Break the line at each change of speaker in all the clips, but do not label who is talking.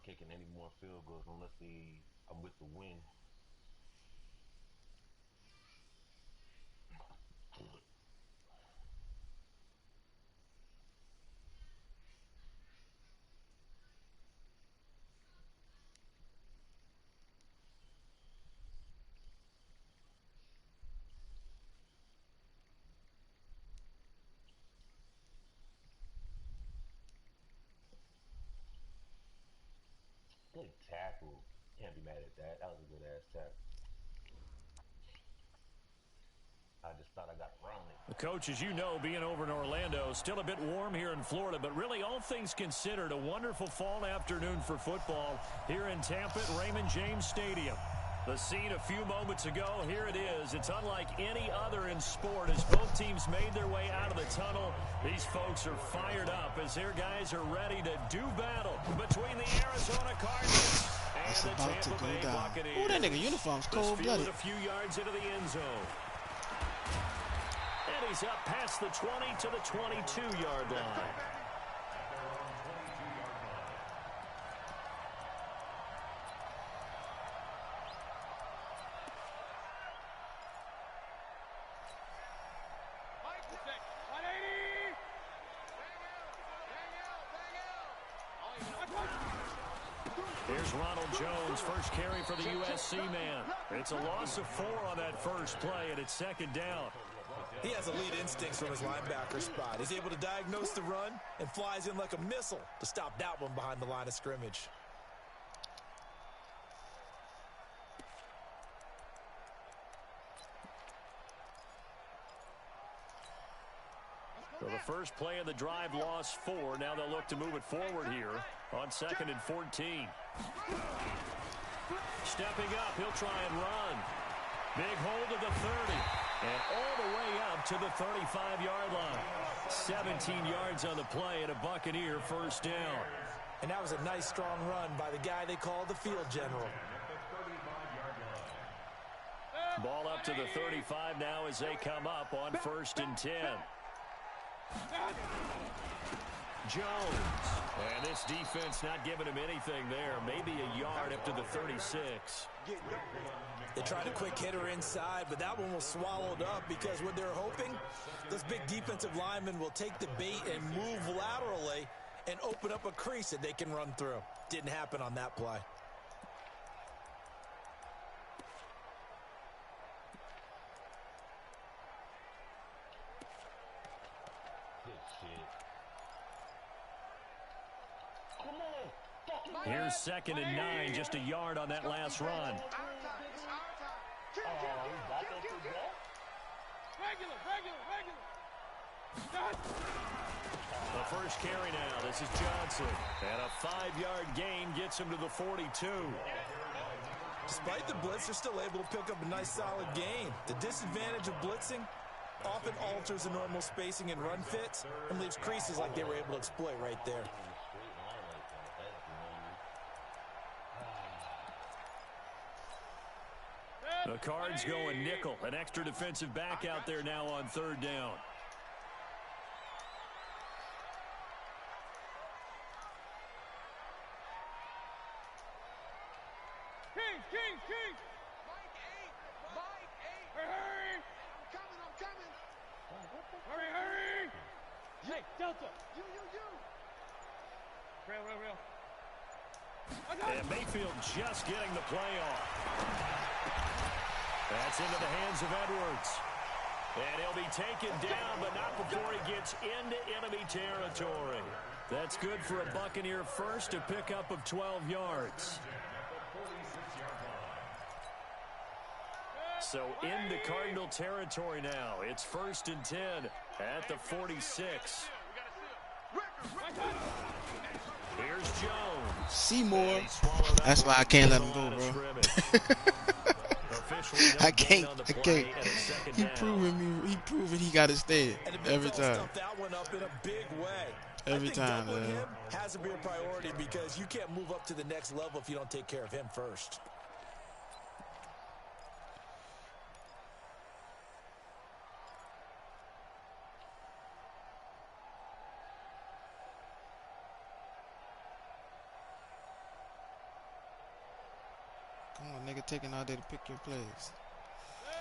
on kicking any more field goals unless I'm with the win. Good tackle. Can't be mad at that. That was a good ass tackle. I just thought I got around it.
The coach, as you know, being over in Orlando, still a bit warm here in Florida, but really all things considered, a wonderful fall afternoon for football here in Tampa at Raymond James Stadium. The scene a few moments ago, here it is. It's unlike any other in sport as both teams made their way out of the tunnel. These folks are fired up as their guys are ready to do battle between the Arizona Cardinals and
it's
the
about
Tampa
to go
Bay
down.
Buccaneers.
Oh, that nigga uniform's cold-blooded.
A few yards into the end zone. And he's up past the 20 to the 22-yard line. Here's Ronald Jones, first carry for the USC man. It's a loss of 4 on that first play, and it's second down.
He has elite instincts from his linebacker spot. He's able to diagnose the run and flies in like a missile to stop that one behind the line of scrimmage.
So the first play of the drive lost 4. Now they'll look to move it forward here on 2nd and 14. Stepping up, he'll try and run. Big hold of the 30. And all the way up to the 35-yard line. 17 yards on the play and a Buccaneer first down.
And that was a nice, strong run by the guy they call the field general.
Ball up to the 35 now as they come up on 1st and 10. Jones. And this defense not giving him anything there. Maybe a yard up to the 36.
They tried a quick hitter inside, but that one was swallowed up because what they're hoping, those big defensive linemen will take the bait and move laterally and open up a crease that they can run through. Didn't happen on that play.
Here's 2nd and 9, just a yard on that last run. The first carry now. This is Johnson. And a 5-yard gain gets him to the 42.
Despite the blitz, they're still able to pick up a nice solid gain. The disadvantage of blitzing often alters the normal spacing and run fits and leaves creases like they were able to exploit right there.
The Cards going nickel. An extra defensive back out there now on 3rd down.
King. Mike 8. Hurry. I'm coming. Hurry. Hey, Delta. You. Real.
And Mayfield just getting the play off. That's into the hands of Edwards. And he'll be taken down, but not before he gets into enemy territory. That's good for a Buccaneer first, a pickup of 12 yards. So into Cardinal territory now. It's 1st and 10 at the 46. Here's Jones.
Seymour. That's why I can't let him go, bro. I can't. He proving he got to stay every time.
That one up in a big way.
Every time, man.
Him has to be a priority because you can't move up to the next level if you don't take care of him first.
Come on, nigga, taking all day to pick your plays.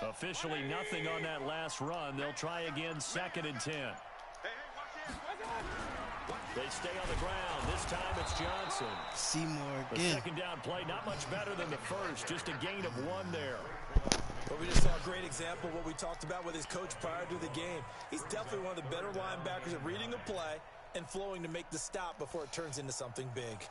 Officially nothing on that last run. They'll try again, 2nd and 10. They stay on the ground. This time it's Johnson.
Seymour
The
again.
2nd down play, not much better than the first. Just a gain of 1 there.
But we just saw a great example of what we talked about with his coach prior to the game. He's definitely one of the better linebackers at reading a play and flowing to make the stop before it turns into something big.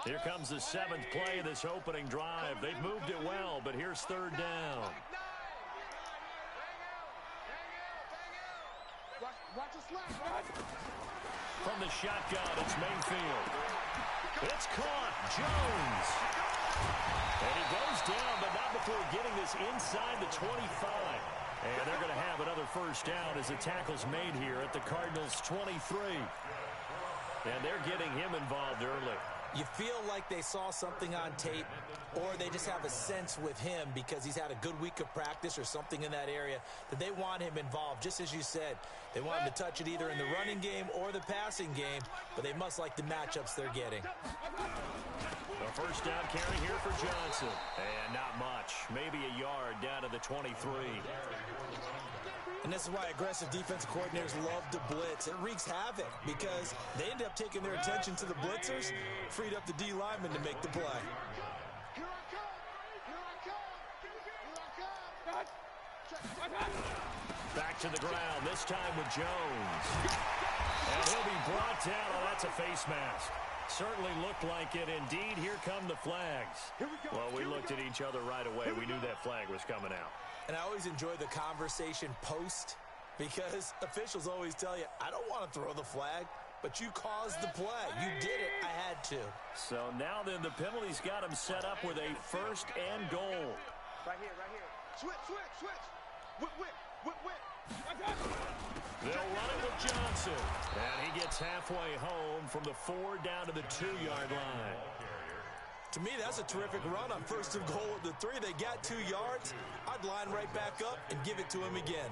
Here comes the 7th play of this opening drive. They've moved it well, but here's 3rd down. From the shotgun, it's Mayfield. It's caught. Jones. And he goes down, but not before getting this inside the 25. And they're going to have another 1st down as the tackle's made here at the Cardinals' 23. And they're getting him involved early.
You feel like they saw something on tape, or they just have a sense with him because he's had a good week of practice or something in that area that they want him involved. Just as you said, they want him to touch it either in the running game or the passing game, but they must like the matchups they're getting.
A 1st down carry here for Johnson. And not much. Maybe a yard down to the 23.
And this is why aggressive defensive coordinators love to blitz. It wreaks havoc because they end up taking their attention to the blitzers, freed up the D lineman to make the play.
Here I come! Here I come! Here I come!
Back to the ground, this time with Jones. And he'll be brought down. Oh, that's a face mask. Certainly looked like it. Indeed, here come the flags. Well, we looked at each other right away. We knew that flag was coming out.
And I always enjoy the conversation post because officials always tell you, I don't want to throw the flag, but you caused the play. You did it. I had to.
So now then the penalty's got him set up with a 1st and goal.
Right here, right here. Switch, switch, switch. Whip.
They'll run it with Johnson. And he gets halfway home from the 4 down to the 2-yard line.
To me, that's a terrific run on 1st and goal at the 3. They got 2 yards. I'd line right back up and give it to him again.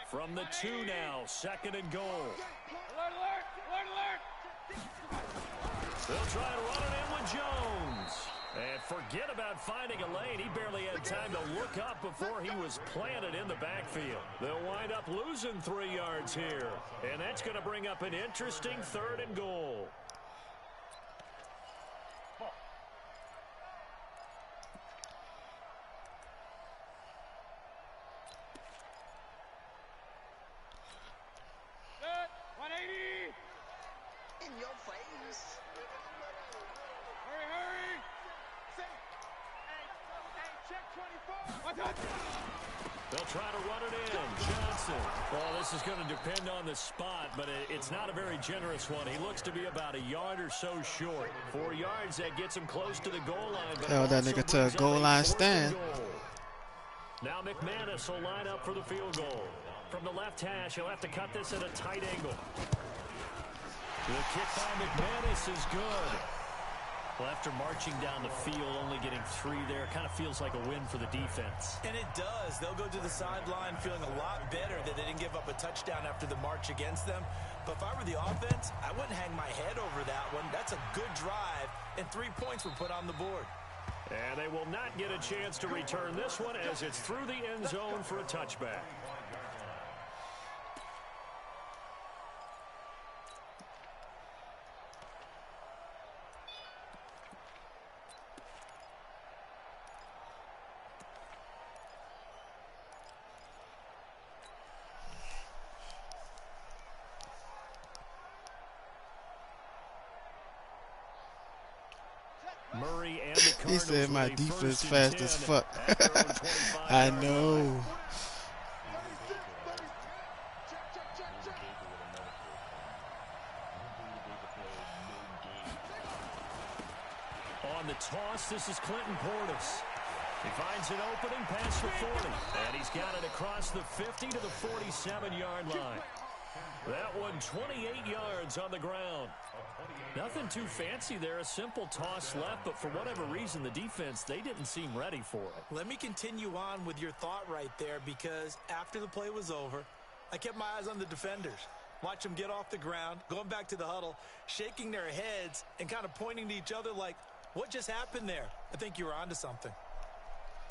From the 2 now, 2nd and goal.
Alert, alert, alert, alert.
They'll try to run it in with Jones. And forget about finding a lane. He barely had time to look up before he was planted in the backfield. They'll wind up losing 3 yards here. And that's going to bring up an interesting 3rd and goal.
Set. 180.
In your face.
Hurry, hurry. Set. Hey, check 24.
They'll try to run it in. Johnson. Well, this is going to depend on the spot, but it's not a very generous one. He looks to be about a yard or so short. 4 yards, that gets him close to the goal line. But
Tell that nigga to a goal line stand.
Now McManus will line up for the field goal. From the left hash, he'll have to cut this at a tight angle. The kick by McManus is good. Well, after marching down the field, only getting 3 there, kind of feels like a win for the defense.
And it does. They'll go to the sideline feeling a lot better that they didn't give up a touchdown after the march against them. But if I were the offense, I wouldn't hang my head over that one. That's a good drive, and 3 points were put on the board.
And they will not get a chance to return this one as it's through the end zone for a touchback. Murray and the
He
Cardinals
said my
with a
defense
1st
fast
and
as
10
fuck.
at their own 25
I
yard
know.
line. On the toss, this is Clinton Portis. He finds an opening past the 40, and he's got it across the 50 to the 47-yard line. That one 28 yards on the ground. Nothing too fancy there. A simple toss left, but for whatever reason, the defense, they didn't seem ready for it.
Let me continue on with your thought right there, because after the play was over, I kept my eyes on the defenders. Watch them get off the ground, going back to the huddle, shaking their heads and kind of pointing to each other like, what just happened there? I think you were onto something.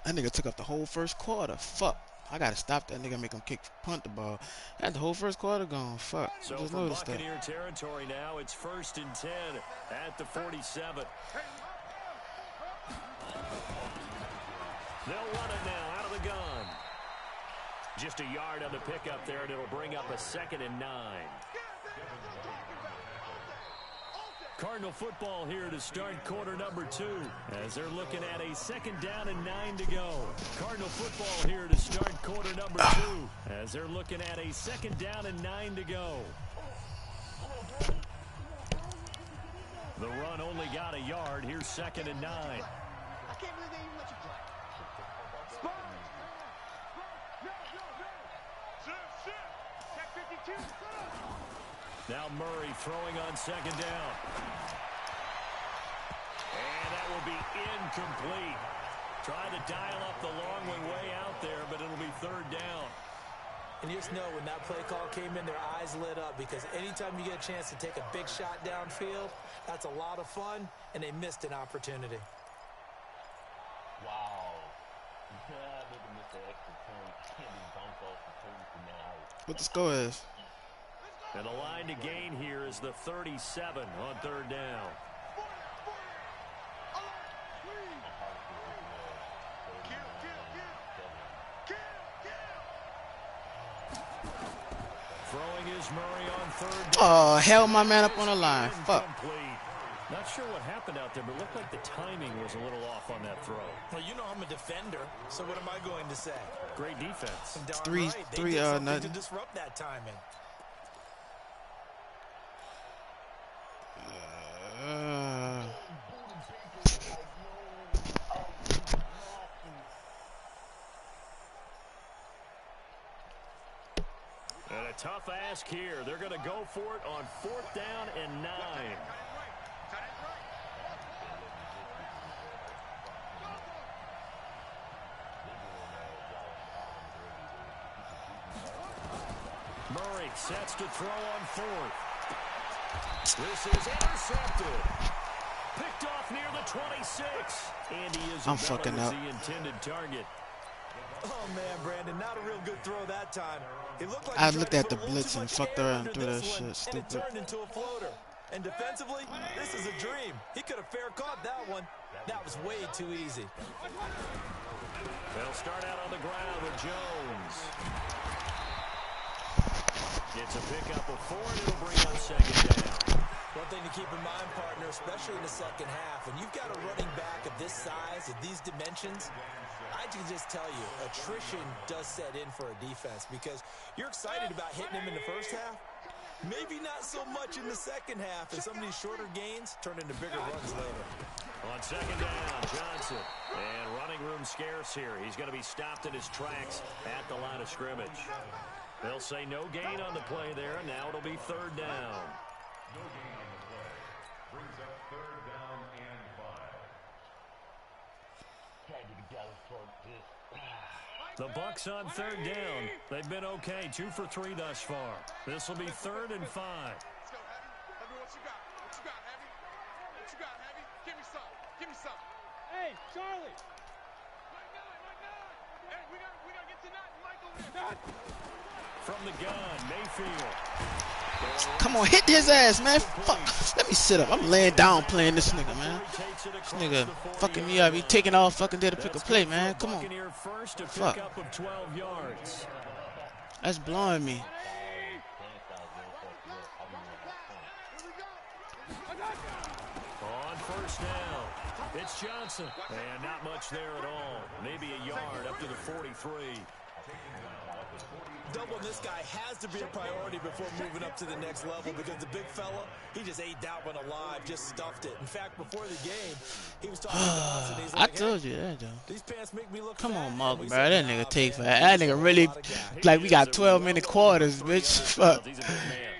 That nigga took up the whole first quarter. Fuck. I gotta stop that nigga, make him punt the ball. Had the whole first quarter gone. Fuck.
So
Just
from
noticed that.
Buccaneer territory now, it's 1st and 10 at the 47. They'll run it now out of the gun. Just a yard on the pickup there, and it'll bring up a 2nd and 9. Cardinal football here to start quarter number 2 as they're looking at a 2nd down and 9 to go. Cardinal football here to start quarter number 2 as they're looking at a 2nd down and 9 to go. The run only got a yard. Here's 2nd and 9.
I can't believe they even let you play.
Now Murray throwing on 2nd down. And that will be incomplete. Trying to dial up the long way out there, but it'll be 3rd down.
And you just know when that play call came in, their eyes lit up, because anytime you get a chance to take a big shot downfield, that's a lot of fun, and they missed an opportunity.
Wow. Nigga missed the extra point. Can't be bumped off the post and now.
What the score is?
And the line to gain here is the 37 on 3rd down. Throwing is Murray on 3rd down.
Oh, hell, my man up on the line. Fuck.
Not sure what happened out there, but it looked like the timing was a little off on that throw.
Well, you know I'm a defender, so what am I going to say?
Great defense.
Darn
Three,
right. They did something
nothing.
to disrupt that timing.
And a tough ask here. They're going to go for it on 4th down and 9. Murray sets to throw on 4th. This is intercepted. Picked off near the 26. Andy
I'm fucking
was
up.
the intended target.
Oh, man, Brandon, not a real good throw that time. It looked like
I
he
looked
tried
at
to
the
put a little
blitz
too
and
much
fucked
air
around
under
through that
this one,
shit.
and it
Stupid.
turned into a floater. And defensively, this is a dream. He could have fair caught that one. That was way too easy.
They'll start out on the ground with Jones. Gets a pickup of 4, and it'll bring up 2nd down.
One thing to keep in mind, partner, especially in the second half, when you've got a running back of this size, of these dimensions, I can just tell you, attrition does set in for a defense, because you're excited about hitting him in the first half. Maybe not so much in the second half, and some of these shorter gains turn into bigger runs later.
On 2nd down, Johnson. And running room scarce here. He's going to be stopped in his tracks at the line of scrimmage. They'll say no gain on the play there, and now it'll be 3rd down.
No gain on the play. Brings up 3rd down and 5.
The Bucs on 3rd down. They've been okay, 2 for 3 thus far. This will be 3rd and 5.
Let's go, Heavy. Heavy, what you got? What you got, Heavy? What you got, Heavy? Give me some. Give me some.
Hey, Charlie.
Mike 9. Hey, we gotta get to that. Mike over there.
From the gun, Mayfield.
Come on, hit his ass, man. Fuck. Let me sit up. I'm laying down playing this nigga, man. This nigga fucking me up. He taking off fucking there to pick a play, man. Come on. Fuck. That's blowing me.
On 1st down, it's Johnson. And not much there at all. Maybe a yard up to the 43.
Doubling this guy has to be a priority before moving up to the next level, because the big fella, he just ate that one alive, just stuffed it. In fact, before the game, he was talking to us, and he's like,
I told you that, though.
These pants make me look
Come
fat.
on,
And
Mark,
we
bro.
said,
That
"Nah,
nigga take
man,
that. That
he's
nigga
a
really,
lot of guy."
like, we got 12-minute quarters, bitch. Fuck.
He's a big man.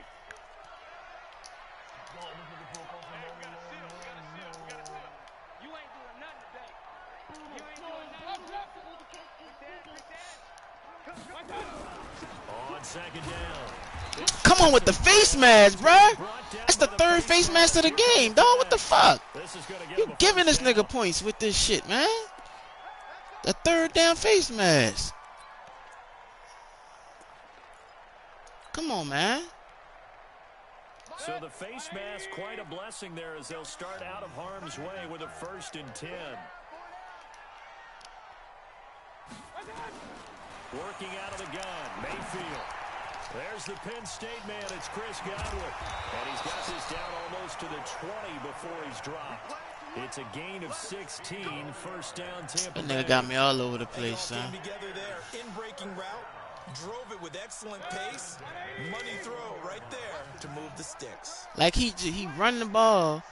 On second down.
Come on with the face mask, bruh. That's the third face mask of the game, dog. What the fuck? You giving this nigga points with this shit, man. The third down face mask. Come on, man.
So the face mask, quite a blessing there as they'll start out of harm's way with a 1st and 10. Working out of the gun, Mayfield. There's the Penn State man, it's Chris Godwin. And he's got this down almost to the 20 before he's dropped. It's a gain of 16, 1st down Tampa Bay.
That nigga got me all over the place, son.
Together there, in-breaking route, drove it with excellent pace. Money throw right there to move the sticks.
Like he run the ball,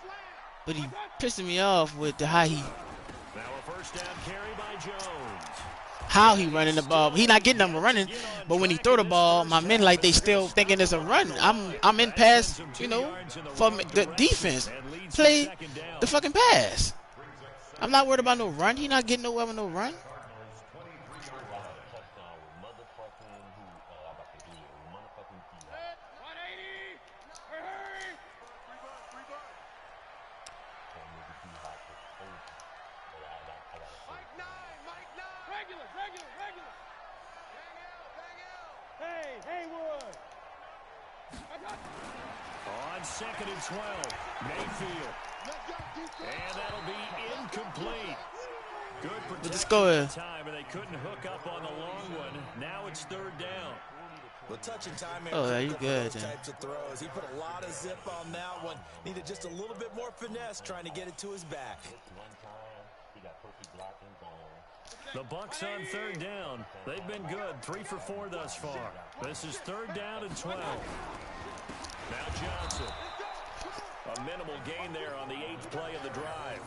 but he pissing me off with the how he.
Now a 1st down carry by Jones.
How he running the ball. He not getting them running, but when he throw the ball, my men like they still thinking it's a run. I'm in pass, you know, for the defense. Play the fucking pass. I'm not worried about no run. He not getting nowhere with no run.
On 2nd and 12, Mayfield. And that'll be incomplete. Good protection time, and they couldn't hook up on the long one. Now it's 3rd down.
Well, touch and timing.
Oh, yeah, you good,
those types of throws. He put a lot of zip on that one. Needed just a little bit more finesse trying to get it to his back.
The Bucs on 3rd down. They've been good, 3 for 4 thus far. This is 3rd down and 12. Now Johnson. A minimal gain there on the 8th play of the drive.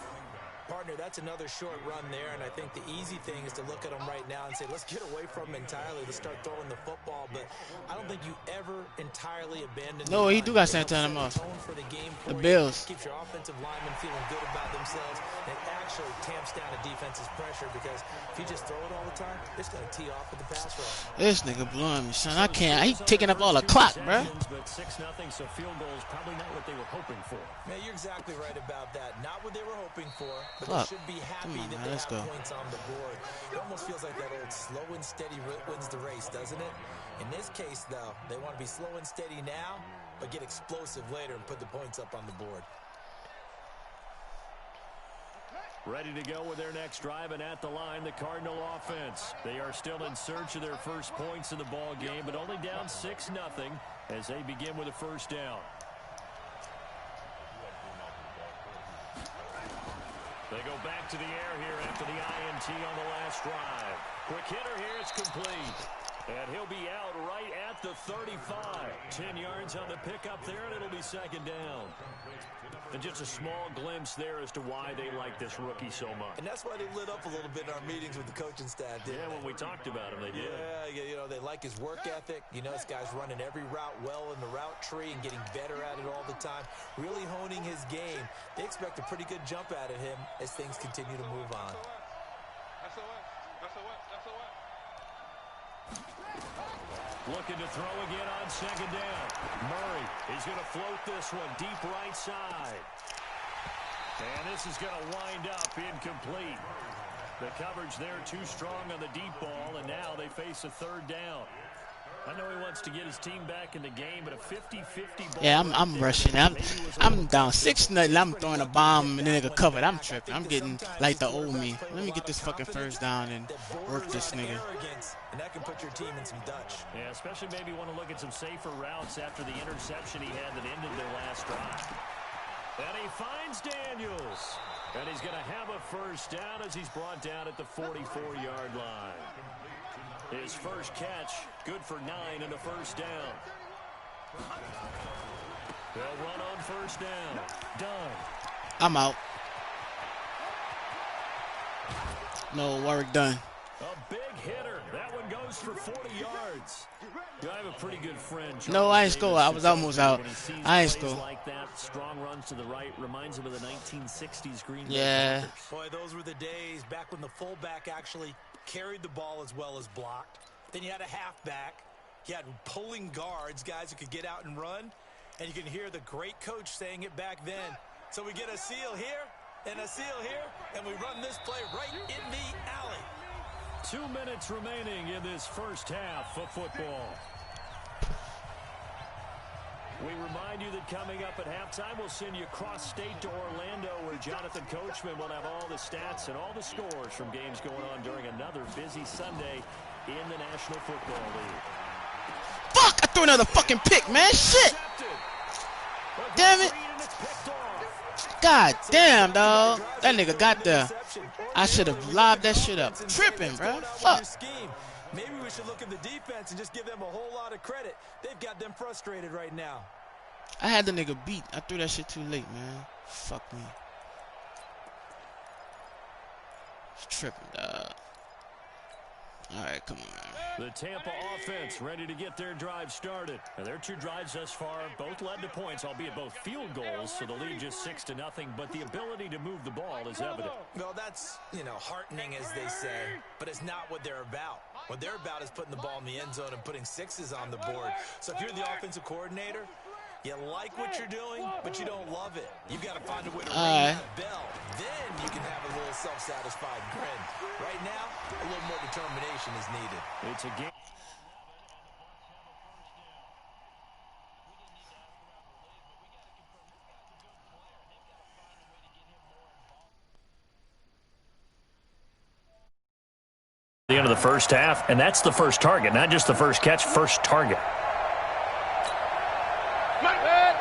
Partner, that's another short run there, and I think the easy thing is to look at him right now and say, let's get away from him entirely. Let's start throwing the football, but I don't think you ever entirely abandon.
No, he do got Santana off. The Bills.
Keeps your offensive linemen feeling good about themselves, and actually tamps down a defense's pressure because if you just throw it all the time, it's going to tee off with the pass rush.
This nigga blowing me, son. I can't. He taking up all the clock, bro.
But 6-0, so field goal is probably not what they were hoping for.
Man, you're exactly right about that. Not what they were hoping for. But
Fuck.
they should be happy
Come on,
that
man,
they
let's
have
go.
points on the board. It almost feels like that old slow and steady wins the race, doesn't it? In this case, though, they want to be slow and steady now, but get explosive later and put the points up on the board.
Ready to go with their next drive, and at the line, the Cardinal offense. They are still in search of their first points in the ball game, but only down 6-0 as they begin with a 1st down. They go back to the air here after the INT on the last drive. Quick hitter here, it's complete. And he'll be out right at the 35. 10 yards on the pickup there, and it'll be 2nd down. And just a small glimpse there as to why they like this rookie so much.
And that's why they lit up a little bit in our meetings with the coaching staff, didn't they?
When we talked about him, they did.
Yeah, you know, they like his work ethic. You know, this guy's running every route well in the route tree and getting better at it all the time. Really honing his game. They expect a pretty good jump out of him as things continue to move on.
Looking to throw again on 2nd down. Murray is going to float this one deep right side. And this is going to wind up incomplete. The coverage there too strong on the deep ball, and now they face a 3rd down. I know he wants to get his team back in the game, but a 50-50 ball.
Yeah, I'm rushing. I'm down 6-0. I'm throwing a bomb and the nigga covered. I'm tripping. I'm getting like the old me. Let me get this fucking 1st down and work this nigga.
And that can put your team in some Dutch.
Yeah, especially maybe want to look at some safer routes after the interception he had that ended their last drive. And he finds Daniels. And he's going to have a 1st down as he's brought down at the 44-yard line. His first catch, good for 9 and a 1st down. They'll run on 1st down. Done.
I'm out. No, work done.
A big hitter. That one goes for 40 yards. I have a pretty good friend.
No, I ain't score. I was almost out. I ain't score.
Like that, strong runs to the right, reminds him of the 1960s Green Bay
Yeah.
Packers.
Boy, those were the days back when the fullback actually carried the ball as well as blocked. Then you had a halfback. You had pulling guards, guys who could get out and run. And you can hear the great coach saying it back then. So we get a seal here and a seal here, and we run this play right in the alley.
2 minutes remaining in this first half of football. We remind you that coming up at halftime, we'll send you cross-state to Orlando, where Jonathan Coachman will have all the stats and all the scores from games going on during another busy Sunday in the National Football League.
Fuck! I threw another fucking pick, man. Shit! Damn it! God damn, dog. That nigga got there. I should have lobbed that shit up. Tripping, bro. Fuck.
Maybe we should look at the defense and just give them a whole lot of credit. They've got them frustrated right now.
I had the nigga beat. I threw that shit too late, man. Fuck me. It's tripping, dog. Alright, come on, man.
The Tampa offense ready to get their drive started. Now, their 2 drives thus far both led to points, albeit both field goals, so the lead just 6-0, but the ability to move the ball is evident.
Well, that's, heartening, as they say, but it's not what they're about. What they're about is putting the ball in the end zone and putting 6s on the board. So if you're the offensive coordinator, you like what you're doing, but you don't love it. You've got to find a way to ring that bell. Then you can have a little self-satisfied grin. Right now, a little more determination is needed.
It's a game. The end of the first half, and that's the first target, not just the first catch, first target.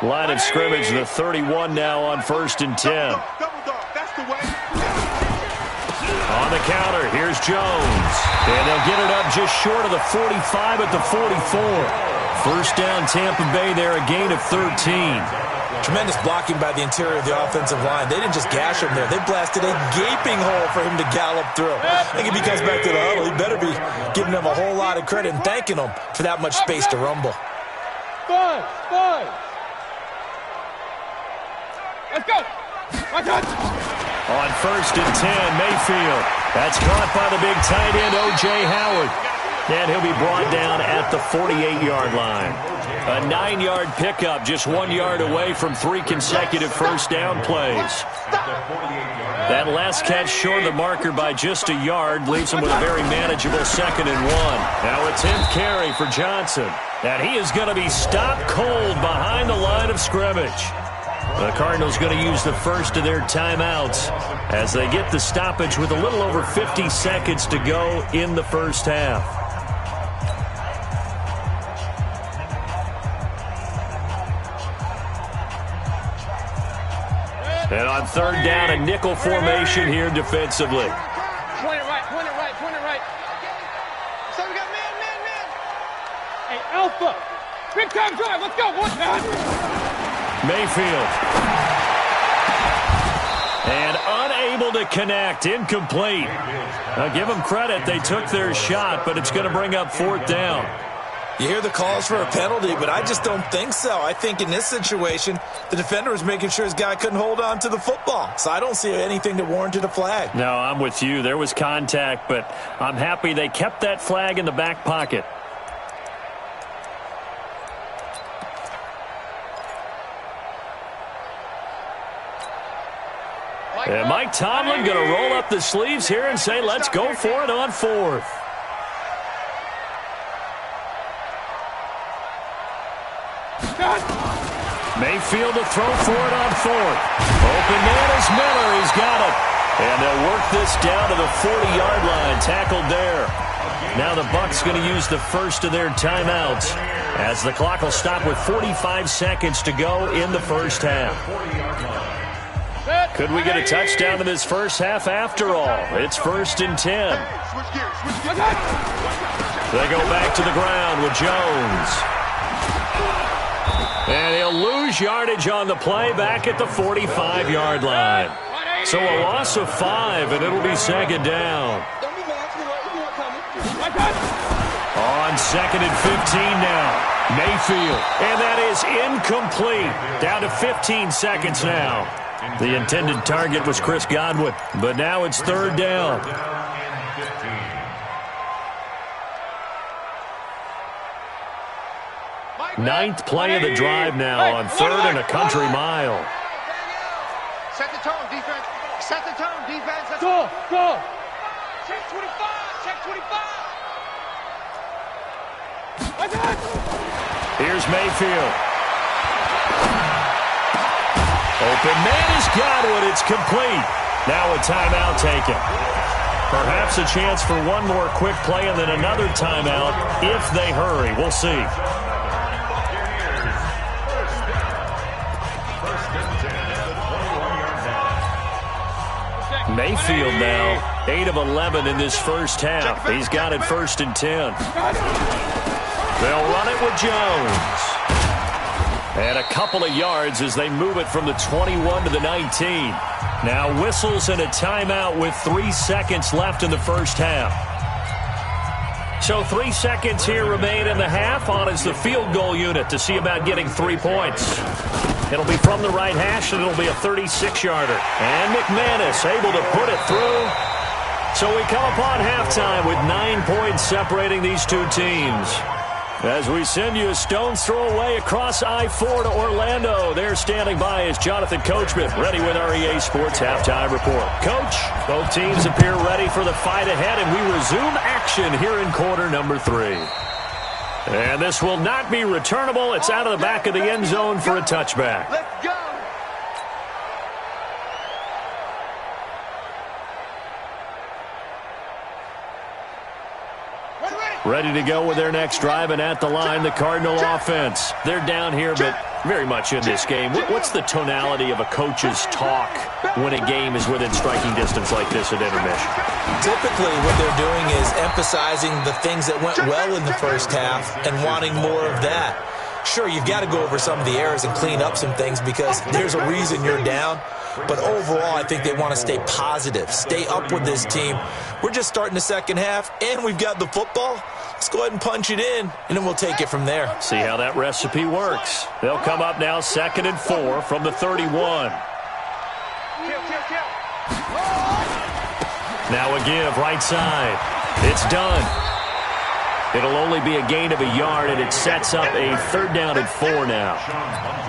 Line of scrimmage, the 31 now on 1st and 10.
That's the way.
On the counter, here's Jones. And they'll get it up just short of the 45 at the 44. First down, Tampa Bay there, a gain of 13.
Tremendous blocking by the interior of the offensive line. They didn't just gash him there. They blasted a gaping hole for him to gallop through. I think if he comes back to the huddle, he better be giving them a whole lot of credit and thanking them for that much space to rumble.
Five. Let's go.
On 1st and 10, Mayfield. That's caught by the big tight end, O.J. Howard. And he'll be brought down at the 48-yard line. A 9-yard pickup, just 1 yard away from 3 consecutive first down plays. That last catch short of the marker by just a yard leaves him with a very manageable 2nd and 1. Now a 10th carry for Johnson. And he is going to be stopped cold behind the line of scrimmage. The Cardinals going to use the first of their timeouts as they get the stoppage with a little over 50 seconds to go in the first half. And on 3rd down, a nickel formation here defensively.
Point it right. So we got man. Hey, Alpha. Big time drive. Let's go.
Mayfield. And unable to connect. Incomplete. Now give them credit. They took their shot, but it's going to bring up 4th down.
You hear the calls for a penalty, but I just don't think so. I think in this situation, the defender was making sure his guy couldn't hold on to the football. So I don't see anything that warranted a flag.
No, I'm with you. There was contact, but I'm happy they kept that flag in the back pocket. And Mike Tomlin going to roll up the sleeves here and say, let's go for it on 4th. Mayfield to throw for it on 4th. Open man is Miller. He's got it. And they'll work this down to the 40-yard line. Tackled there. Now the Bucs going to use the first of their timeouts as the clock will stop with 45 seconds to go in the first half. Could we get a touchdown in this first half after all? It's 1st and 10. They go back to the ground with Jones. And he'll lose yardage on the play back at the 45-yard line. So a loss of 5, and it'll be 2nd down. On 2nd and 15 now. Mayfield. And that is incomplete. Down to 15 seconds now. The intended target was Chris Godwin, but now it's 3rd down. Ninth play of the drive now on 3rd and a country mile.
Set the tone, defense. Set the tone, defense. Let's go. Go. Check 25. Check 25.
Here's Mayfield. Open man has got it. It's complete. Now a timeout taken. Perhaps a chance for one more quick play and then another timeout if they hurry. We'll see. Mayfield now 8 of 11 in this first half. He's got it 1st and 10. They'll run it with Jones. And a couple of yards as they move it from the 21 to the 19. Now whistles and a timeout with 3 seconds left in the first half. So 3 seconds here remain in the half. On is the field goal unit to see about getting 3 points. It'll be from the right hash, and it'll be a 36-yarder. And McManus able to put it through. So we come upon halftime with 9 points separating these two teams. As we send you a stone's throw away across I-4 to Orlando. There standing by is Jonathan Coachman, ready with our EA Sports Halftime Report. Coach, both teams appear ready for the fight ahead, and we resume action here in quarter number 3. And this will not be returnable. It's out of the back of the end zone for a touchback.
Let's go.
Ready to go with their next drive, and at the line, the Cardinal offense. They're down here, but very much in this game. What's the tonality of a coach's talk when a game is within striking distance like this at intermission?
Typically, what they're doing is emphasizing the things that went well in the first half and wanting more of that. Sure, you've got to go over some of the errors and clean up some things because there's a reason you're down. But overall, I think they want to stay positive, stay up with this team. We're just starting the second half, and we've got the football. Let's go ahead and punch it in, and then we'll take it from there.
See how that recipe works. They'll come up now 2nd and 4 from the 31. Now a give, right side. It's done. It'll only be a gain of a yard, and it sets up a 3rd down and 4 now.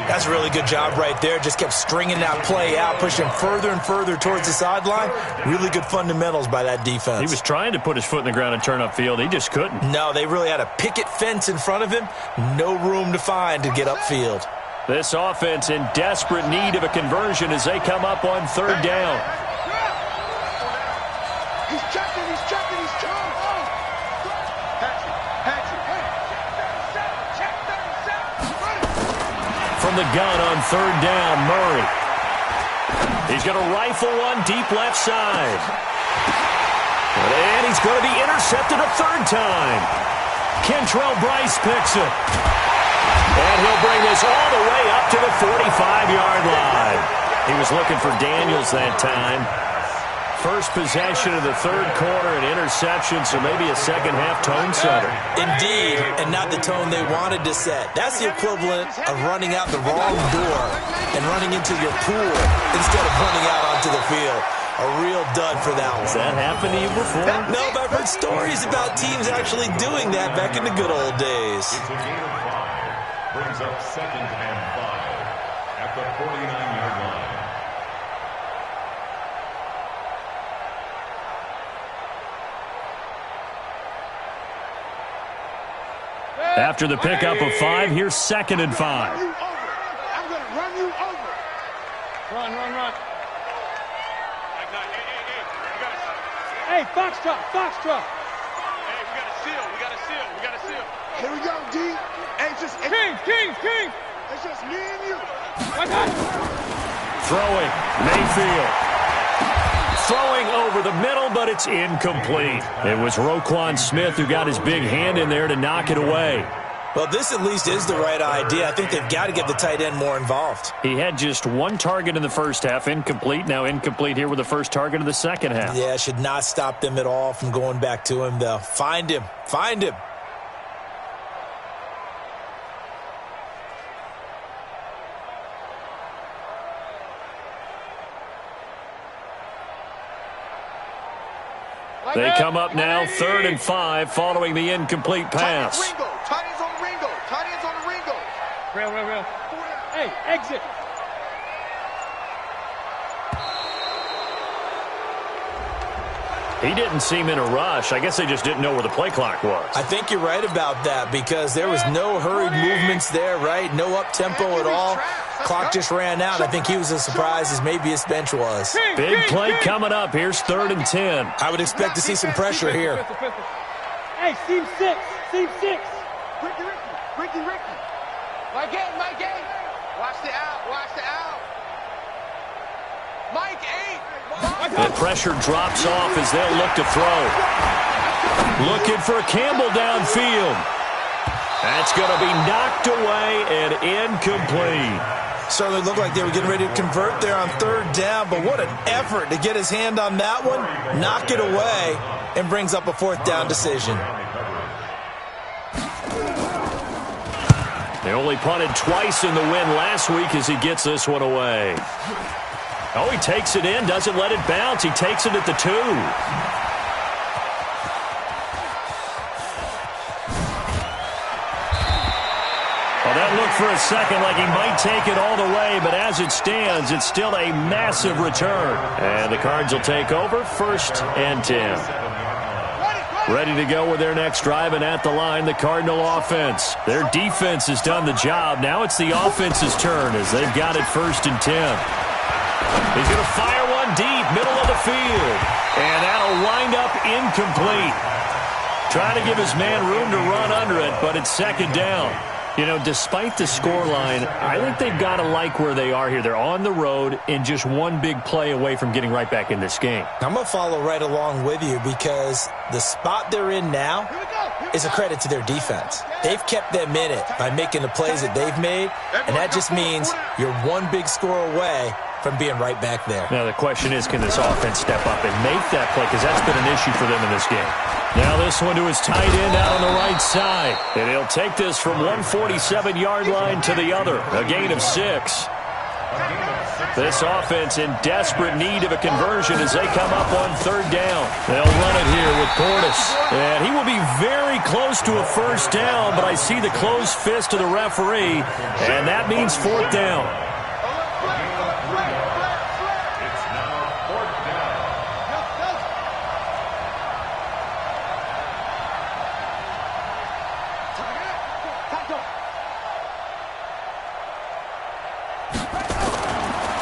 That's a really good job right there. Just kept stringing that play out, pushing further and further towards the sideline. Really good fundamentals by that defense.
He was trying to put his foot in the ground and turn upfield. He just couldn't.
No, they really had a picket fence in front of him. No room to find to get upfield.
This offense in desperate need of a conversion as they come up on 3rd down.
He's checking, he's checking, he's checking.
From the gun on 3rd down, Murray. He's going to rifle one deep left side. And he's going to be intercepted a 3rd time. Kentrell Bryce picks it. And he'll bring this all the way up to the 45-yard line. He was looking for Daniels that time. First possession of the 3rd quarter, an interception, so maybe a second-half tone setter.
Indeed, and not the tone they wanted to set. That's the equivalent of running out the wrong door and running into your pool instead of running out onto the field. A real dud for that one.
Has that happened to you before?
No, but I've heard stories about teams actually doing that back in the good old days.
It's a gain of 5. Brings up 2nd and 5 at the 49-yard line.
After the pickup of 5, here's 2nd and 5.
I'm going to run you over. Run. Hey, Foxtrot. Hey, we got to seal. Here we go, D. Hey, King. It's just me and you.
Throwing, Mayfield. Throwing over the middle, but it's incomplete. It was Roquan Smith who got his big hand in there to knock it away.
Well, this at least is the right idea. I think they've got to get the tight end more involved.
He had just 1 target in the first half, incomplete. Now incomplete here with the first target of the second half.
Yeah, should not stop them at all from going back to him, though. Find him.
They come up now 3rd and 5 following the incomplete pass.
Tight ends on Ringo. Real. Hey, exit.
He didn't seem in a rush. I guess they just didn't know where the play clock was.
I think you're right about that because there was no hurried movements there, right? No up-tempo at all. Clock just ran out. I think he was as surprised as maybe his bench was.
Big play coming up. Here's 3rd and 10.
I would expect to see some pressure here.
Hey, seam 6.
Ricky. My game. Watch the out. Mike 8.
The pressure drops off as they'll look to throw. Looking for Campbell downfield. That's going to be knocked away and incomplete.
Certainly looked like they were getting ready to convert there on 3rd down, but what an effort to get his hand on that one, knock it away, and brings up a 4th down decision.
They only punted twice in the win last week as he gets this one away. Oh, he takes it in, doesn't let it bounce. He takes it at the 2. Well, that looked for a second like he might take it all the way, but as it stands, it's still a massive return. And the Cards will take over 1st and 10. Ready to go with their next drive, and at the line, the Cardinal offense. Their defense has done the job. Now it's the offense's turn as they've got it 1st and 10. He's going to fire one deep, middle of the field. And that'll wind up incomplete. Trying to give his man room to run under it, but it's 2nd down. You know, despite the scoreline, I think they've got to like where they are here. They're on the road and just one big play away from getting right back in this game.
I'm going to follow right along with you because the spot they're in now is a credit to their defense. They've kept them in it by making the plays that they've made, and that just means you're one big score away from being right back there.
Now the question is, can this offense step up and make that play? Because that's been an issue for them in this game. Now this one to his tight end out on the right side. And he'll take this from 147-yard line to the other. A gain of 6. This offense in desperate need of a conversion as they come up on 3rd down. They'll run it here with Portis. And he will be very close to a 1st down, but I see the closed fist of the referee, and that means 4th down.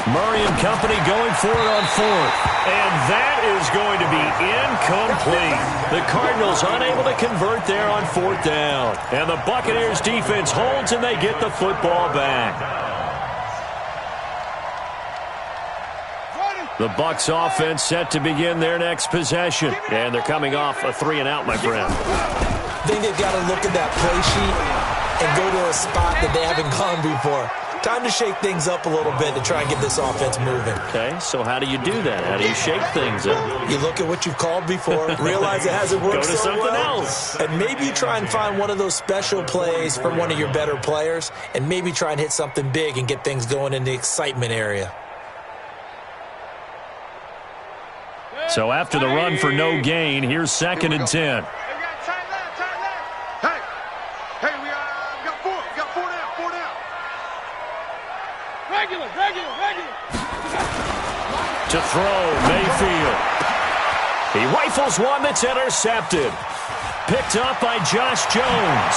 Murray and company going for it on 4th. And that is going to be incomplete. The Cardinals unable to convert there on 4th down. And the Buccaneers defense holds and they get the football back. The Bucs offense set to begin their next possession. And thee coming off a 3-and-out, my friend.
I think they've got to look at that play sheet and go to a spot that they haven't gone before. Time to shake things up a little bit to try and get this offense moving.
Okay, so how do you do that? How do you shake things up?
You look at what you've called before, realize it hasn't worked
so
so
something
well,
else.
and maybe you try and find one of those special plays from one of your better players, and maybe try and hit something big and get things going in the excitement area.
So after the run for no gain, here's 2nd and 10. To throw, Mayfield. He rifles one that's intercepted. Picked up by Josh Jones.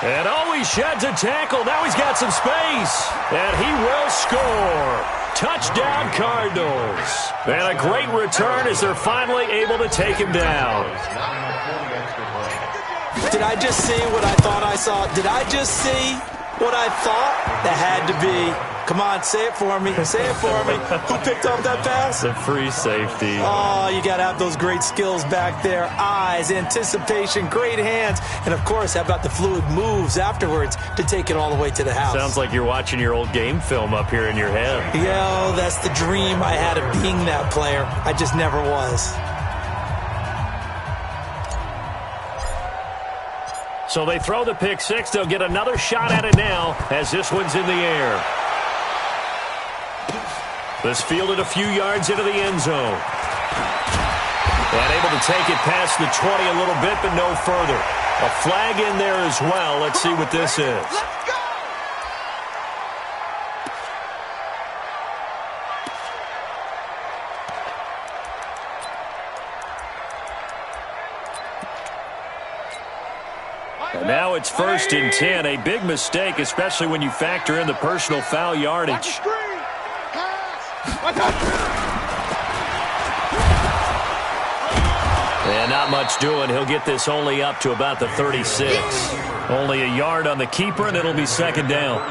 And oh, he sheds a tackle. Now he's got some space. And he will score. Touchdown, Cardinals. And a great return as they're finally able to take him down.
Did I just see what I thought I saw? Did I just see what I thought? That had to be. Come on, say it for me. Say it for me. Who picked up that pass?
The free safety.
Oh, you got to have those great skills back there. Eyes, anticipation, great hands. And, of course, how about the fluid moves afterwards to take it all the way to the house?
Sounds like you're watching your old game film up here in your head.
Yo, that's the dream I had of being that player. I just never was.
So they throw the pick 6. They'll get another shot at it now as this one's in the air. This fielded a few yards into the end zone. And able to take it past the 20 a little bit, but no further. A flag in there as well. Let's see what this is. And now it's 1st and 10. A big mistake, especially when you factor in the personal foul yardage. And not much doing. He'll get this only up to about the 36. Only a yard on the keeper, and it'll be 2nd down.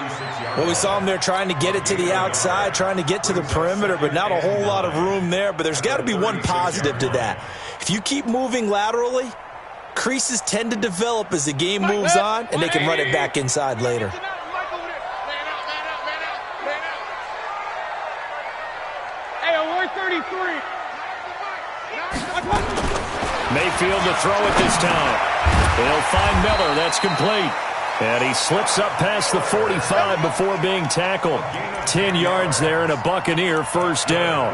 Well, we saw him there trying to get it to the outside, trying to get to the perimeter, but not a whole lot of room there. But there's got to be one positive to that. If you keep moving laterally, creases tend to develop as the game moves on, and they can run it back inside later.
Hey, 133.
Mayfield to throw it this time. They'll find Miller. That's complete. And he slips up past the 45 before being tackled. 10 yards there and a Buccaneer 1st down.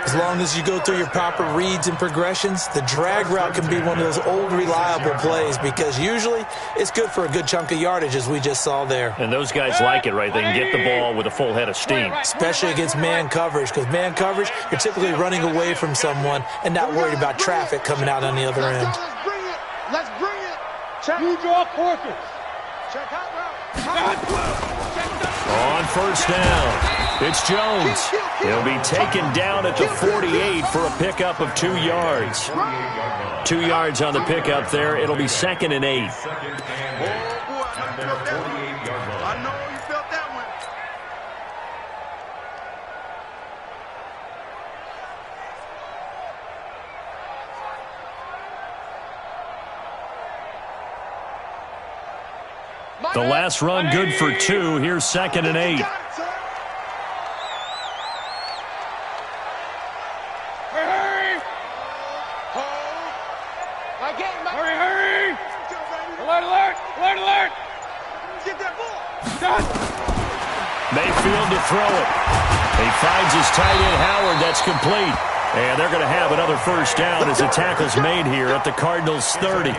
As long as you go through your proper reads and progressions, the drag route can be one of those old reliable plays because usually it's good for a good chunk of yardage as we just saw there.
And those guys like it, right? They can get the ball with a full head of steam.
Especially against man coverage, because man coverage, you're typically running away from someone and not worried about traffic coming out on the other end.
Let's bring it. Check. You draw quarters. Check out
On 1st down, it's Jones. He'll be taken down at the 48 for a pickup of 2 yards. 2 yards on the pickup there. It'll be 2nd and 8.
I know you felt that one.
The last run good for 2. Here's 2nd and 8. Mayfield to throw it. He finds his tight end Howard. That's complete. And they're going to have another 1st down as the tackle's made here at the Cardinals' 30.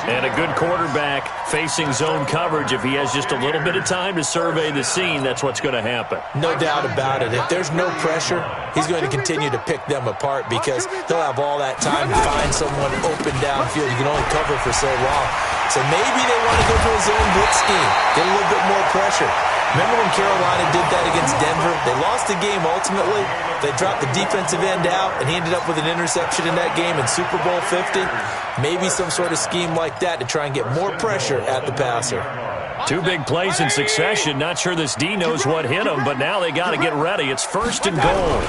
And a good quarterback facing zone coverage. If he has just a little bit of time to survey the scene, that's what's going to happen.
No doubt about it. If there's no pressure, he's going to continue to pick them apart because he'll have all that time to find someone open downfield. You can only cover for so long. So maybe they want to go to a zone blitz scheme, get a little bit more pressure. Remember when Carolina did that against Denver? They lost the game ultimately. They dropped the defensive end out, and he ended up with an interception in that game in Super Bowl 50. Maybe some sort of scheme like that to try and get more pressure at the passer.
2 big plays in succession. Not sure this D knows what hit him, but now they got to get ready. It's 1st and goal.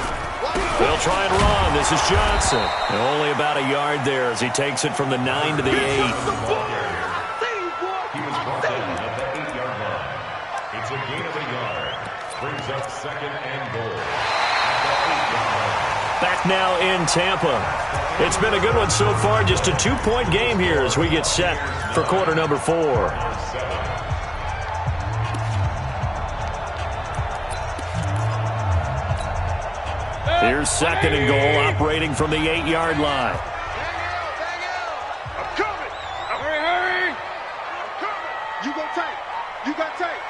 They'll try and run. This is Johnson. And only about a yard there as he takes it from the 9 to the 8.
He was brought down at the 8-yard line. It's a gain of a yard. Brings up 2nd and goal.
Back now in Tampa. It's been a good one so far. Just a 2-point game here as we get set for quarter number 4. Here's 2nd and goal, operating from the 8-yard line.
I'm coming. Hurry. I'm coming. You go tight. You got tight.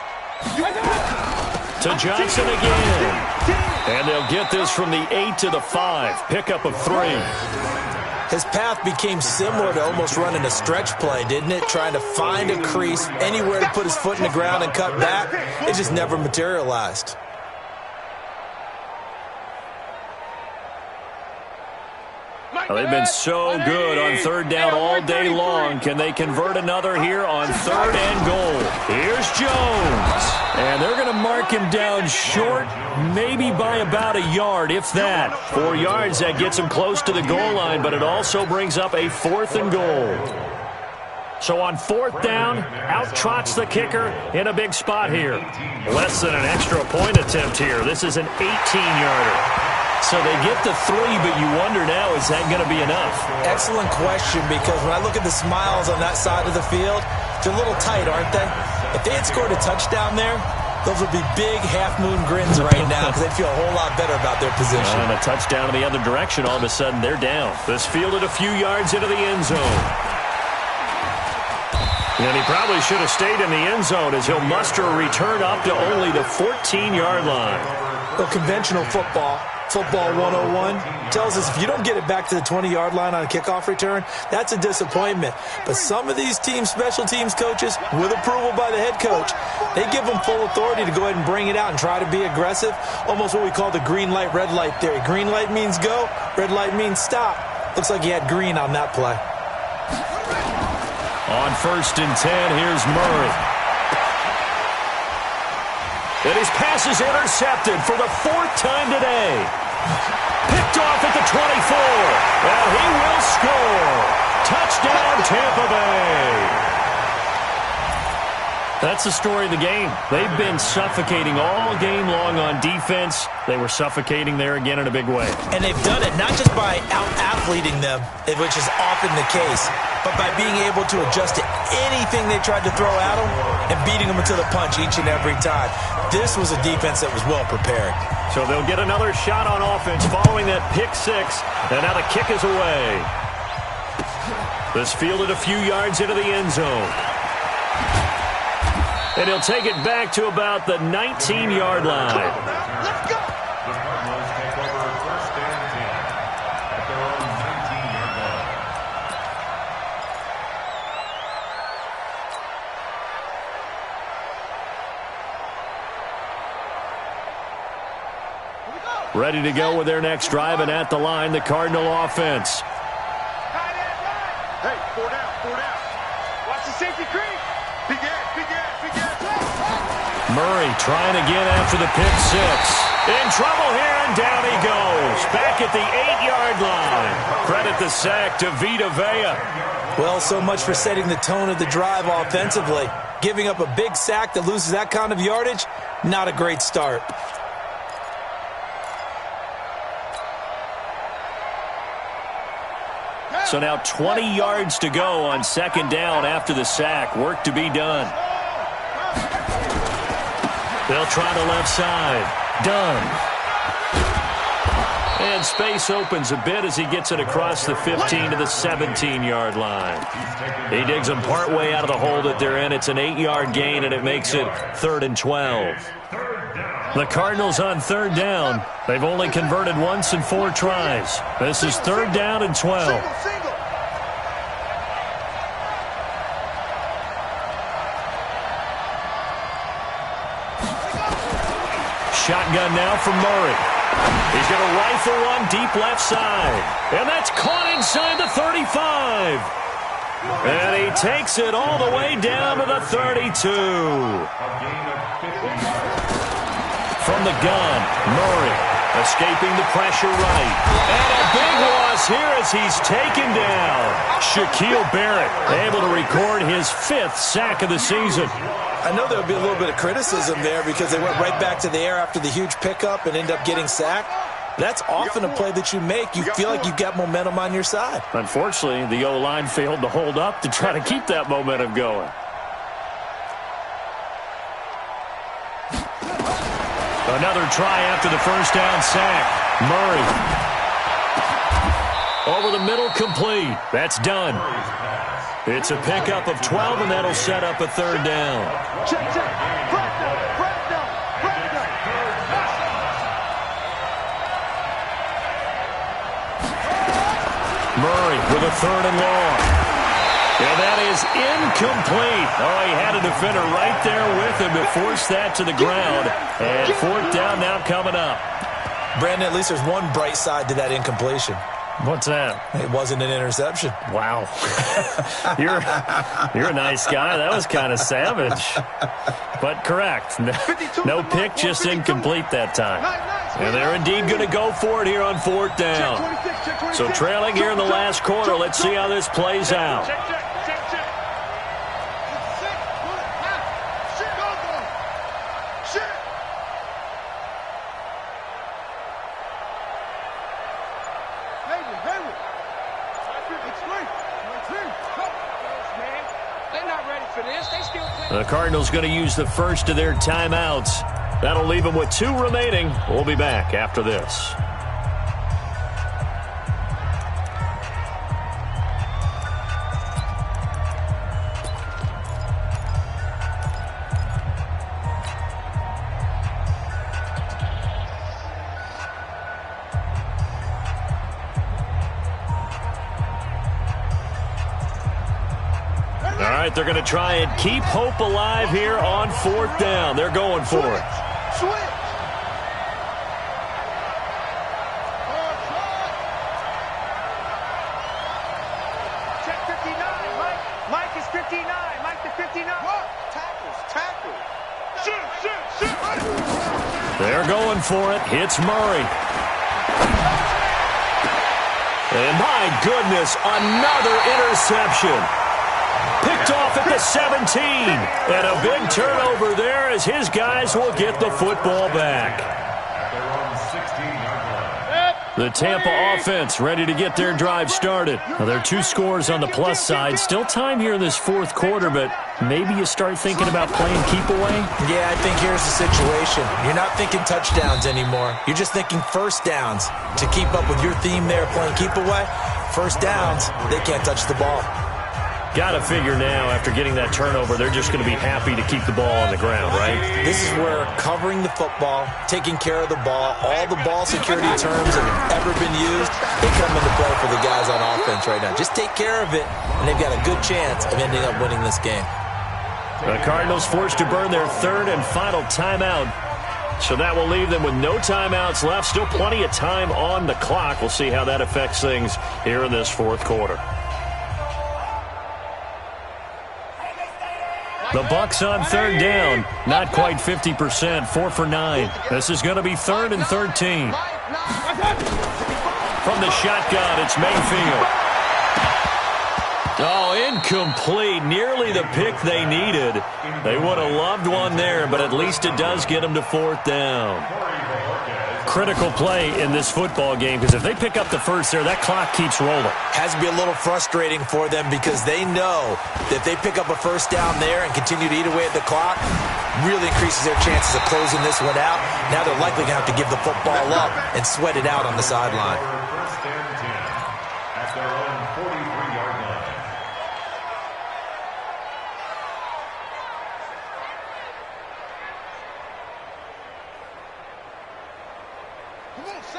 To Johnson again. And they'll get this from the 8 to the 5. Pickup of 3.
His path became similar to almost running a stretch play, didn't it? Trying to find a crease, anywhere to put his foot in the ground and cut back. It just never materialized.
Well, they've been so good on 3rd down all day long. Can they convert another here on 3rd and goal? Here's Jones. And they're going to mark him down short, maybe by about a yard, if that. 4 yards, that gets him close to the goal line, but it also brings up a 4th and goal. So on 4th down, out trots the kicker in a big spot here. Less than an extra point attempt here. This is an 18-yarder. So they get the 3, but you wonder now, is that going to be enough?
Excellent question, because when I look at the smiles on that side of the field, they're a little tight, aren't they? If they had scored a touchdown there, those would be big half-moon grins right now because they'd feel a whole lot better about their position.
And a touchdown in the other direction, all of a sudden they're down. This fielded a few yards into the end zone. And he probably should have stayed in the end zone as he'll muster a return up to only the 14-yard line.
Well, conventional football 101, tells us if you don't get it back to the 20-yard line on a kickoff return, that's a disappointment. But some of these special teams coaches, with approval by the head coach, they give them full authority to go ahead and bring it out and try to be aggressive, almost what we call the green light, red light theory. Green light means go, red light means stop. Looks like he had green on that play.
On 1st and 10, here's Murray. And his pass is intercepted for the 4th time today. Picked off at the 24. And he will score. Touchdown, Tampa Bay. That's the story of the game. They've been suffocating all game long on defense. They were suffocating there again in a big way.
And they've done it not just by out-athleting them, which is often the case, but by being able to adjust to anything they tried to throw at them and beating them into the punch each and every time. This was a defense that was well prepared.
So they'll get another shot on offense following that pick six, and now the kick is away. This fielded a few yards into the end zone. And he'll take it back to about the 19-yard line.
Let's go.
The Cardinals take over 1st and 10 at their own 19-yard line.
Ready to go with their next drive, and at the line, the Cardinal offense.
Hey, 4 down. Watch the safety creep. Big ass.
Murray trying again after the pick six. In trouble here, and down he goes. Back at the 8-yard line. Credit the sack to Vita Vea.
Well, so much for setting the tone of the drive offensively. Giving up a big sack that loses that kind of yardage, not a great start.
So now 20 yards to go on 2nd down after the sack. Work to be done. They'll try the left side. Done. And space opens a bit as he gets it across the 15 to the 17-yard line. He digs them partway out of the hole that they're in. It's an 8-yard gain, and it makes it 3rd and 12. The Cardinals on 3rd down. They've only converted once in 4 tries. This is 3rd down and 12. Shotgun now from Murray. He's going to rifle one deep left side. And that's caught inside the 35. And he takes it all the way down to the 32. From the gun, Murray escaping the pressure right. And a big loss here as he's taken down. Shaquille Barrett able to record his 5th sack of the season.
I know there would be a little bit of criticism there because they went right back to the air after the huge pickup and end up getting sacked. That's often a play that you make. You feel like you've got momentum on your side.
Unfortunately, the O-line failed to hold up to try to keep that momentum going. Another try after the 1st down sack. Murray. Over the middle, complete. That's done. It's a pickup of 12, and that'll set up a 3rd down.
Check. Break down.
Murray with a 3rd and long. And that is incomplete. Oh, he had a defender right there with him to force that to the ground. And 4th down now coming up.
Brandon, at least there's one bright side to that incompletion.
What's that?
It wasn't an interception.
Wow. You're a nice guy. That was kind of savage. But correct. No pick, just incomplete that time. And they're indeed going to go for it here on 4th down. So trailing here in the last quarter. Let's see how this plays out. The Cardinals going to use the first of their timeouts. That'll leave them with 2 remaining. We'll be back after this. right, they're going to try and keep hope alive here on 4th down. They're going for it.
Switch. Check 59. Mike is 59. Mike to 59. What? Tackle. Shoot.
They're going for it. Hits Murray. And my goodness, another interception. Picked off at the 17. And a big turnover there as his guys will get the football back. The Tampa offense ready to get their drive started. Now, there are 2 scores on the plus side. Still time here in this 4th quarter, but maybe you start thinking about playing keep away?
Yeah, I think here's the situation. You're not thinking touchdowns anymore. You're just thinking first downs. To keep up with your theme there, playing keep away, first downs, they can't touch the ball.
Got to figure now, after getting that turnover, they're just going to be happy to keep the ball on the ground, right?
This is where covering the football, taking care of the ball, all the ball security terms that have ever been used, they come into play for the guys on offense right now. Just take care of it, and they've got a good chance of ending up winning this game.
The Cardinals forced to burn their 3rd and final timeout. So that will leave them with no timeouts left. Still plenty of time on the clock. We'll see how that affects things here in this 4th quarter. The Bucs on 3rd down. Not quite 50%. 4 for 9. This is going to be 3rd and 13. From the shotgun, it's Mayfield. Oh, incomplete. Nearly the pick they needed. They would have loved one there, but at least it does get them to 4th down. Critical play in this football game, because if they pick up the first there, that clock keeps rolling.
Has to be a little frustrating for them because they know that if they pick up a first down there and continue to eat away at the clock, really increases their chances of closing this one out. Now they're likely going to have to give the football up and sweat it out on the sideline.
At their own 43-yard line.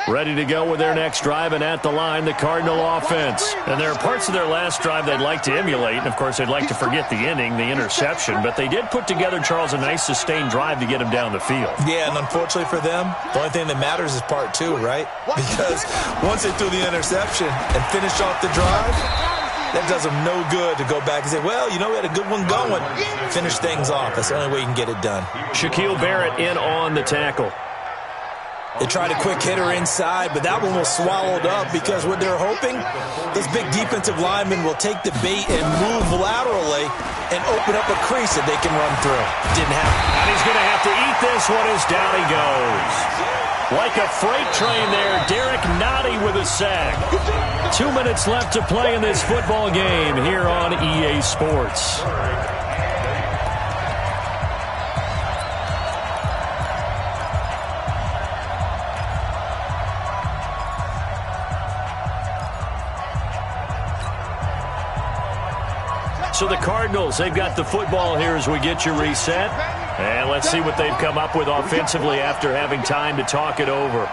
Ready to go with their next drive, and at the line, the Cardinal offense. And there are parts of their last drive they'd like to emulate, and of course they'd like to forget the inning, the interception, but they did put together, Charles, a nice sustained drive to get him down the field.
Yeah, and unfortunately for them, the only thing that matters is part 2, right? Because once they threw the interception and finished off the drive, that does them no good to go back and say, well, you know, we had a good one going. Finish things off. That's the only way you can get it done.
Shaquille Barrett in on the tackle.
They tried a quick hitter inside, but that one was swallowed up because what they're hoping, this big defensive lineman will take the bait and move laterally and open up a crease that they can run through. Didn't happen.
And he's going to have to eat this one as down he goes. Like a freight train there, Derek Nottie with a sack. 2 minutes left to play in this football game here on EA Sports. So the Cardinals, they've got the football here as we get you reset. And let's see what they've come up with offensively after having time to talk it over.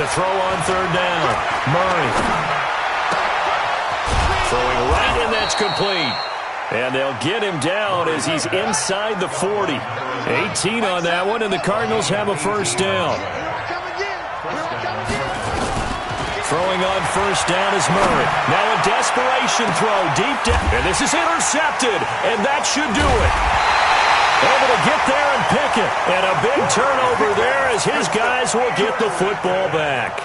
To throw on 3rd down, Murray. Throwing right, and that's complete. And they'll get him down as he's inside the 40. 18 on that one, and the Cardinals have a first down. Throwing on 1st down is Murray. Now a desperation throw deep down. And this is intercepted, and that should do it. Able to get there and pick it. And a big turnover there as his guys will get the football back.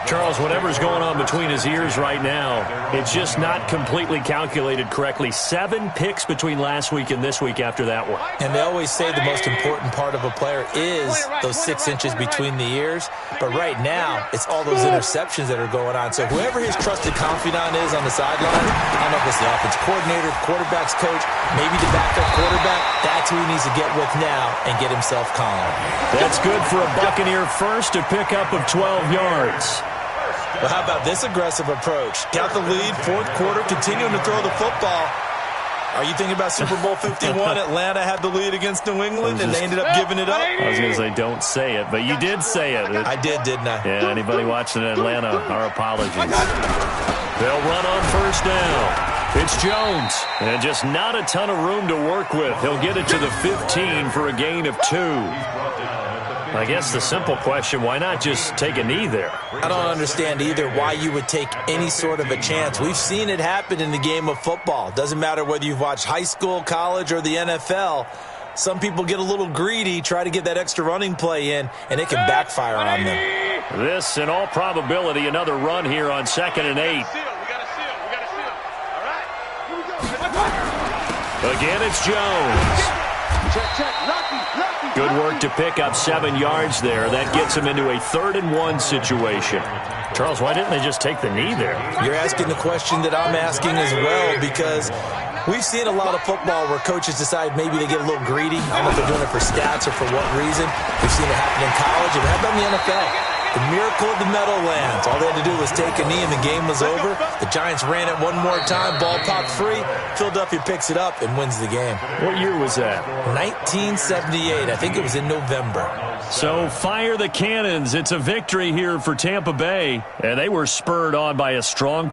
Charles, whatever's going on between his ears right now, it's just not completely calculated correctly. 7 picks between last week and this week after that one.
And they always say the most important part of a player is those 6 inches between the ears. But right now, it's all those interceptions that are going on. So whoever his trusted confidant is on the sideline, I don't know if it's the offensive coordinator, quarterback's coach, maybe the backup quarterback, that's who he needs to get with now and get himself calm.
That's good for a Buccaneer first, a pickup of 12 yards.
Well, how about this aggressive approach? Got the lead, 4th quarter, continuing to throw the football. Are you thinking about Super Bowl 51? Atlanta had the lead against New England, and they ended up giving it up?
I was going to say don't say it, but you did say it.
I did, didn't I?
Yeah, anybody watching Atlanta, our apologies. They'll run on first down. It's Jones. And just not a ton of room to work with. He'll get it to the 15 for a gain of 2. I guess the simple question, why not just take a knee there?
I don't understand either why you would take any sort of a chance. We've seen it happen in the game of football. Doesn't matter whether you've watched high school, college, or the NFL. Some people get a little greedy, try to get that extra running play in, and it can backfire on them.
This, in all probability, another run here on 2nd and 8. Again, it's Jones. Good work to pick up 7 yards there. That gets him into a 3rd and 1 situation. Charles, why didn't they just take the knee there?
You're asking the question that I'm asking as well, because we've seen a lot of football where coaches decide maybe they get a little greedy. I don't know if they're doing it for stats or for what reason. We've seen it happen in college, and how about in the NFL? The miracle of the Meadowlands. All they had to do was take a knee and the game was over. The Giants ran it one more time. Ball popped free. Philadelphia picks it up and wins the game.
What year was that?
1978. I think it was in November.
So fire the cannons. It's a victory here for Tampa Bay. And they were spurred on by a strong